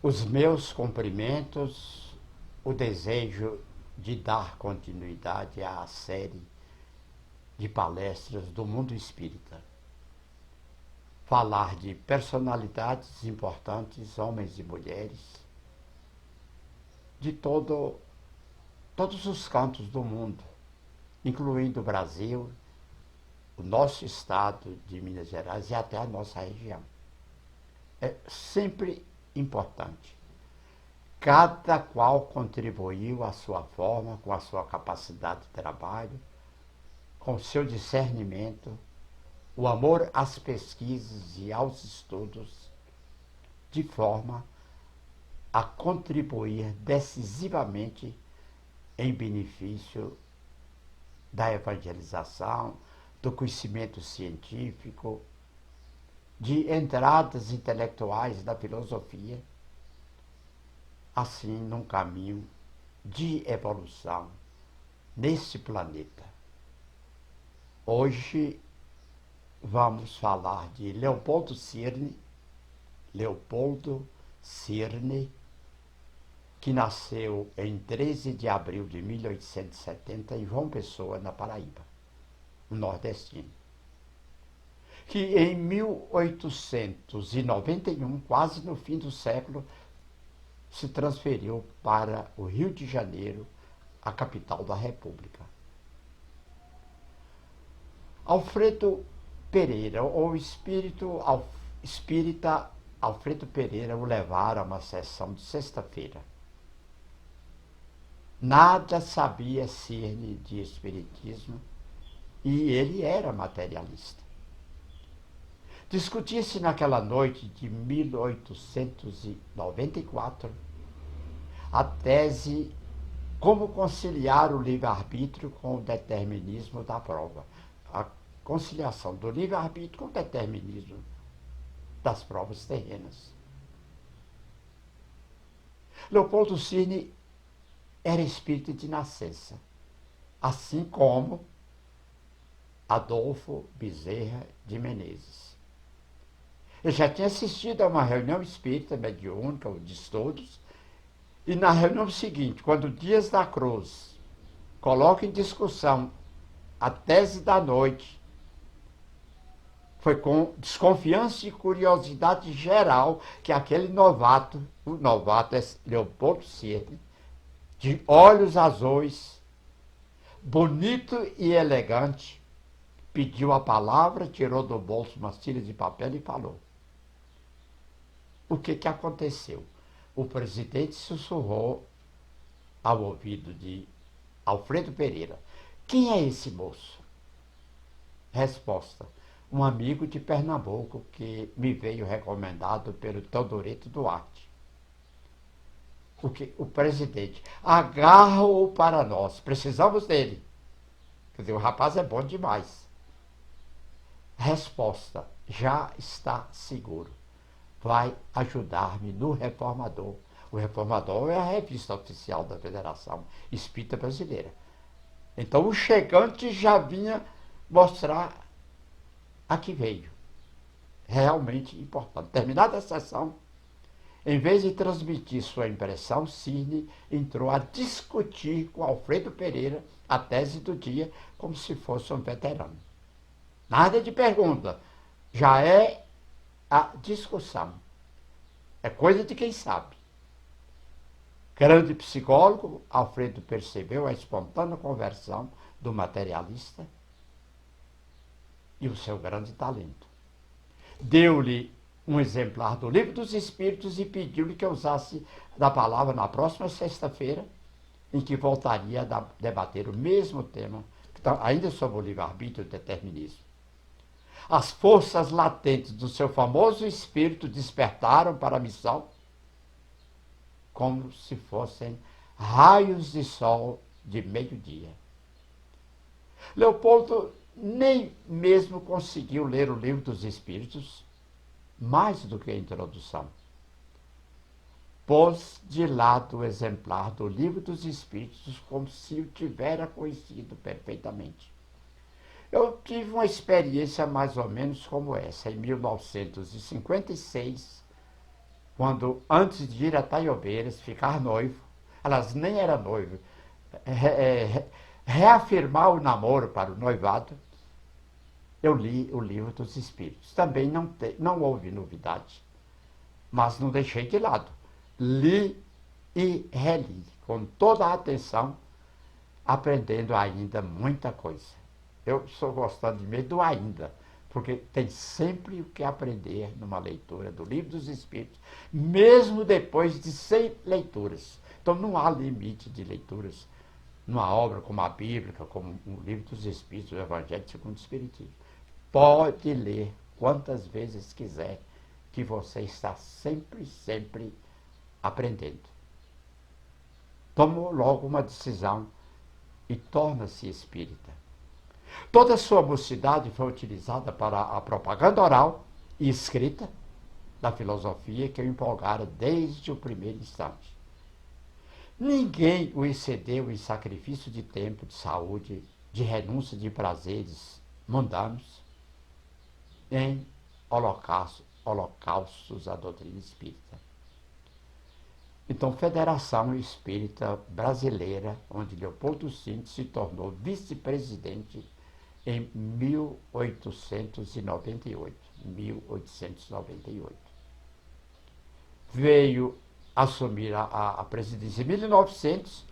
Os meus cumprimentos, o desejo de dar continuidade à série de palestras do mundo espírita. Falar de personalidades importantes, homens e mulheres, de todos os cantos do mundo, incluindo o Brasil, o nosso estado de Minas Gerais e até a nossa região. É sempre importante. Cada qual contribuiu à sua forma, com a sua capacidade de trabalho, com o seu discernimento, o amor às pesquisas e aos estudos, de forma a contribuir decisivamente em benefício da evangelização, do conhecimento científico, de entradas intelectuais da filosofia, assim num caminho de evolução nesse planeta. Hoje vamos falar de Leopoldo Cirne, que nasceu em 13 de abril de 1870 em João Pessoa, na Paraíba, um nordestino, que em 1891, quase no fim do século, se transferiu para o Rio de Janeiro, a capital da República. Alfredo Pereira, ou espírita Alfredo Pereira, o levara a uma sessão de sexta-feira. Nada sabia Cirne de espiritismo e ele era materialista. Discutia-se naquela noite de 1894 a tese como conciliar o livre-arbítrio com o determinismo da prova. A conciliação do livre-arbítrio com o determinismo das provas terrenas. Leopoldo Cirne era espírita de nascença, assim como Adolfo Bezerra de Menezes. Eu já tinha assistido a uma reunião espírita mediúnica, de estudos, e na reunião seguinte, quando Dias da Cruz coloca em discussão a tese da noite, foi com desconfiança e curiosidade geral que aquele novato, o novato é Leopoldo Cirne, de olhos azuis, bonito e elegante, pediu a palavra, tirou do bolso umas tiras de papel e falou. O que aconteceu? O presidente sussurrou ao ouvido de Alfredo Pereira. Quem é esse moço? Resposta. Um amigo de Pernambuco que me veio recomendado pelo Teodoreto Duarte. O presidente. Agarra-o para nós. Precisamos dele. Quer dizer, o rapaz é bom demais. Resposta. Já está seguro. Vai ajudar-me no Reformador. O Reformador é a revista oficial da Federação Espírita Brasileira. Então o chegante já vinha mostrar a que veio. Realmente importante. Terminada a sessão, em vez de transmitir sua impressão, Cirne entrou a discutir com Alfredo Pereira a tese do dia como se fosse um veterano. Nada de pergunta. Já é a discussão. É coisa de quem sabe. Grande psicólogo, Alfredo percebeu a espontânea conversão do materialista e o seu grande talento. Deu-lhe um exemplar do Livro dos Espíritos e pediu-lhe que usasse da palavra na próxima sexta-feira, em que voltaria a debater o mesmo tema, ainda sobre o livre-arbítrio e o determinismo. As forças latentes do seu famoso espírito despertaram para a missão como se fossem raios de sol de meio-dia. Leopoldo nem mesmo conseguiu ler o Livro dos Espíritos, mais do que a introdução. Pôs de lado o exemplar do Livro dos Espíritos como se o tivera conhecido perfeitamente. Eu tive uma experiência mais ou menos como essa. Em 1956, quando antes de ir a Taiobeiras, ficar noivo, elas nem eram noivos, reafirmar o namoro para o noivado, eu li o Livro dos Espíritos. Também não houve novidade, mas não deixei de lado. Li e reli, com toda a atenção, aprendendo ainda muita coisa. Eu estou gostando de medo do ainda, porque tem sempre o que aprender numa leitura do Livro dos Espíritos, mesmo depois de 100 leituras. Então não há limite de leituras numa obra como a Bíblia, como o Livro dos Espíritos, o Evangelho segundo o Espiritismo. Pode ler quantas vezes quiser, que você está sempre, sempre aprendendo. Tomou logo uma decisão e torna-se espírita. Toda a sua mocidade foi utilizada para a propaganda oral e escrita da filosofia que o empolgara desde o primeiro instante. Ninguém o excedeu em sacrifício de tempo, de saúde, de renúncia de prazeres mundanos, em holocaustos à doutrina espírita. Então, Federação Espírita Brasileira, onde Leopoldo Cinto se tornou vice-presidente em 1898. Veio assumir a presidência em 1900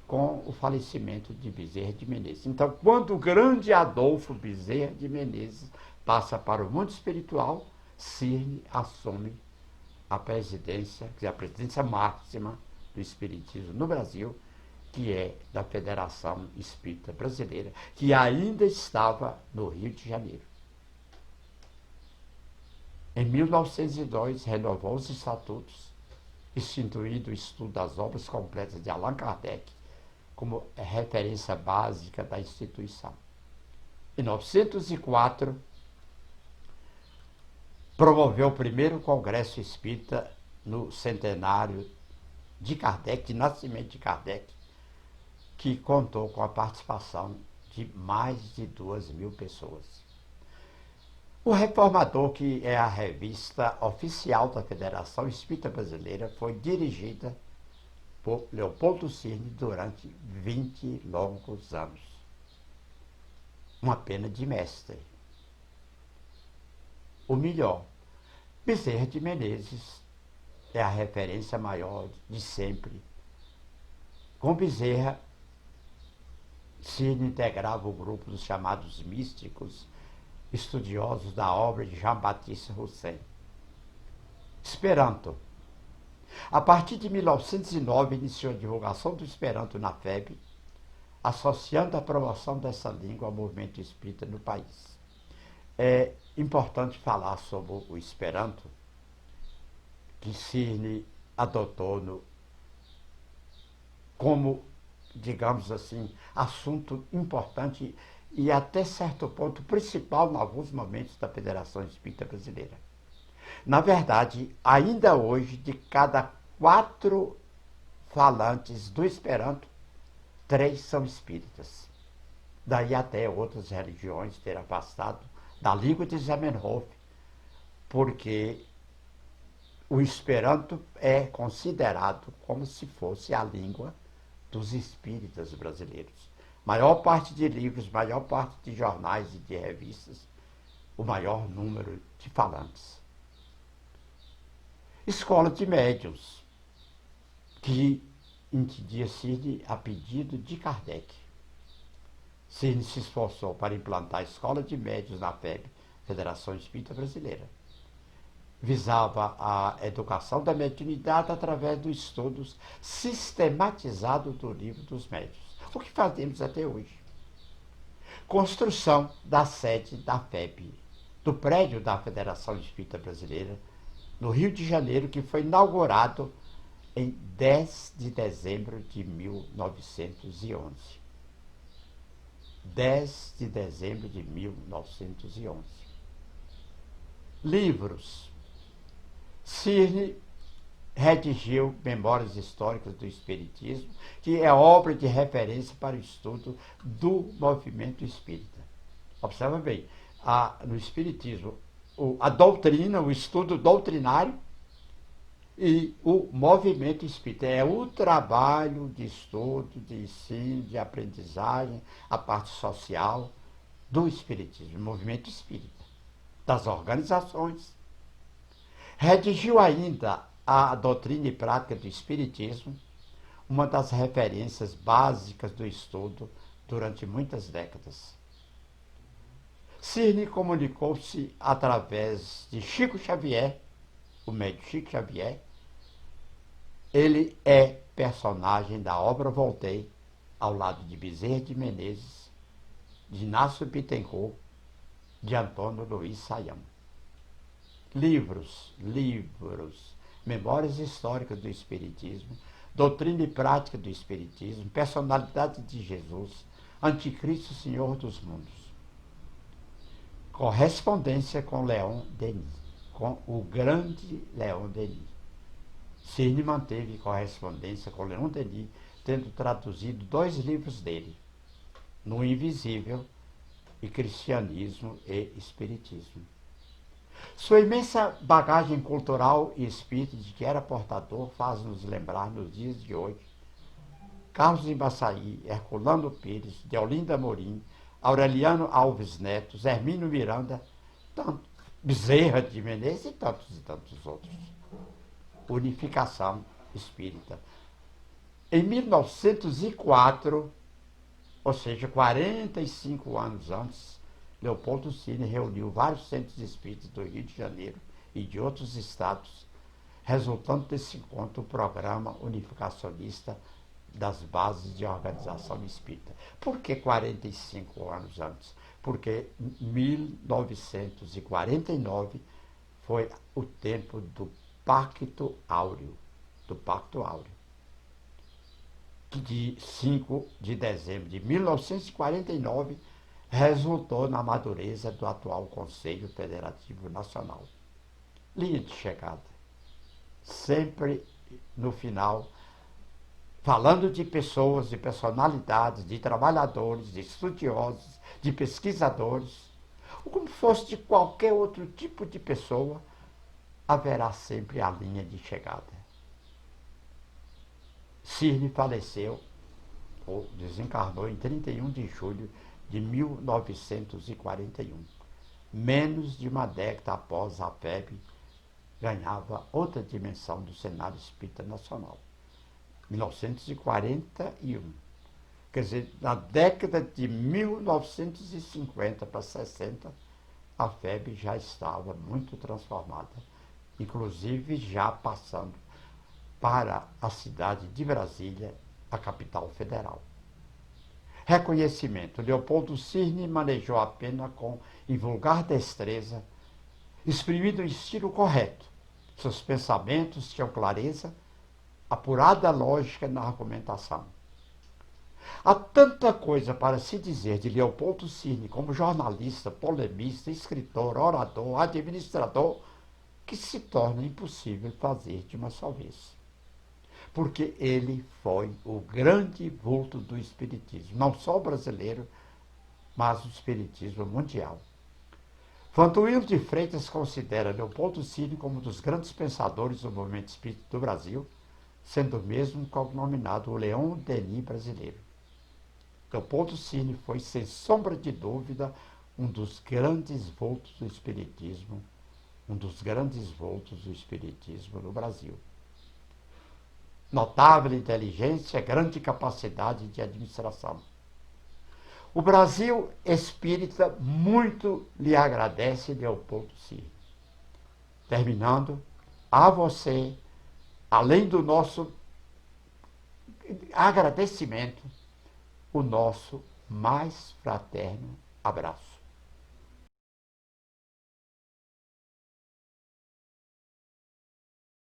com o falecimento de Bezerra de Menezes. Então, quando o grande Adolfo Bezerra de Menezes passa para o mundo espiritual, Cirne assume a presidência, que é a presidência máxima do Espiritismo no Brasil, que é da Federação Espírita Brasileira, que ainda estava no Rio de Janeiro. Em 1902, renovou os estatutos, instituindo o estudo das obras completas de Allan Kardec como referência básica da instituição. Em 1904, promoveu o primeiro Congresso Espírita no centenário de Kardec, de nascimento de Kardec, que contou com a participação de mais de 2.000 pessoas. O Reformador, que é a revista oficial da Federação Espírita Brasileira, foi dirigida por Leopoldo Cirne durante 20 longos anos. Uma pena de mestre. O melhor, Bezerra de Menezes é a referência maior de sempre. Com Bezerra, Cirne integrava o grupo dos chamados místicos, estudiosos da obra de Jean-Baptiste Roussin. Esperanto. A partir de 1909, iniciou a divulgação do Esperanto na FEB, associando a promoção dessa língua ao movimento espírita no país. É importante falar sobre o Esperanto, que Cirne adotou como, digamos assim, assunto importante e até certo ponto principal em alguns momentos da Federação Espírita Brasileira. Na verdade, ainda hoje, de cada 4 falantes do Esperanto, 3 são espíritas. Daí até outras religiões terem afastado da língua de Zamenhof, porque o Esperanto é considerado como se fosse a língua dos espíritas brasileiros. Maior parte de livros, maior parte de jornais e de revistas, o maior número de falantes. Escola de médiuns, que entendia Cirne a pedido de Kardec. Cirne se esforçou para implantar a Escola de Médiuns na FEB, Federação Espírita Brasileira. Visava a educação da mediunidade através do estudo sistematizado do Livro dos Médiuns, o que fazemos até hoje. Construção da sede da FEB, do prédio da Federação Espírita Brasileira, no Rio de Janeiro, que foi inaugurado em 10 de dezembro de 1911. 10 de dezembro de 1911. Livros. Cirne redigiu Memórias Históricas do Espiritismo, que é obra de referência para o estudo do movimento espírita. Observa bem, no Espiritismo, a doutrina, o estudo doutrinário, E o movimento espírita é o trabalho de estudo, de ensino, de aprendizagem, a parte social do espiritismo, o movimento espírita, das organizações. Redigiu ainda a doutrina e prática do espiritismo, uma das referências básicas do estudo durante muitas décadas. Cirne comunicou-se através de Chico Xavier, o médico Chico Xavier. Ele é personagem da obra Voltei, ao lado de Bezerra de Menezes, de Inácio Bittencourt, de Antônio Luiz Saião. Livros, Memórias históricas do Espiritismo, Doutrina e Prática do Espiritismo, Personalidade de Jesus, Anticristo Senhor dos Mundos. Correspondência com Leon Denis, com o grande Leon Denis. Cirne manteve correspondência com Leon Denis, tendo traduzido 2 livros dele, No Invisível e Cristianismo e Espiritismo. Sua imensa bagagem cultural e espírita de que era portador faz-nos lembrar nos dias de hoje Carlos Embaçaí, Herculano Pires, Deolinda Amorim, Aureliano Alves Neto, Hermínio Miranda, Bezerra de Menezes e tantos outros. Unificação espírita. Em 1904, ou seja, 45 anos antes, Leopoldo Cirne reuniu vários centros espíritas do Rio de Janeiro e de outros estados, resultando desse encontro o programa unificacionista das bases de organização espírita. Por que 45 anos antes? Porque 1949 foi o tempo do Pacto Áureo, que de 5 de dezembro de 1949 resultou na madureza do atual Conselho Federativo Nacional. Linha de chegada. Sempre no final, falando de pessoas, de personalidades, de trabalhadores, de estudiosos, de pesquisadores, ou como fosse de qualquer outro tipo de pessoa, haverá sempre a linha de chegada. Cirne faleceu, ou desencarnou, em 31 de julho de 1941. Menos de uma década após a FEB ganhava outra dimensão do cenário espírita nacional. 1941. Quer dizer, na década de 1950 para 60, a FEB já estava muito transformada, inclusive já passando para a cidade de Brasília, a capital federal. Reconhecimento. Leopoldo Cirne manejou a pena com invulgar destreza, exprimindo o estilo correto. Seus pensamentos tinham clareza, apurada lógica na argumentação. Há tanta coisa para se dizer de Leopoldo Cirne como jornalista, polemista, escritor, orador, administrador, que se torna impossível fazer de uma só vez. Porque ele foi o grande vulto do espiritismo, não só brasileiro, mas o espiritismo mundial. Vantuílio de Freitas considera Leopoldo Cirne como um dos grandes pensadores do movimento espírita do Brasil, sendo mesmo cognominado o Leon Denis brasileiro. Leopoldo Cirne foi, sem sombra de dúvida, um dos grandes vultos do espiritismo no Brasil. Notável inteligência, grande capacidade de administração. O Brasil espírita muito lhe agradece, Leopoldo Cirne. Terminando, a você, além do nosso agradecimento, o nosso mais fraterno abraço.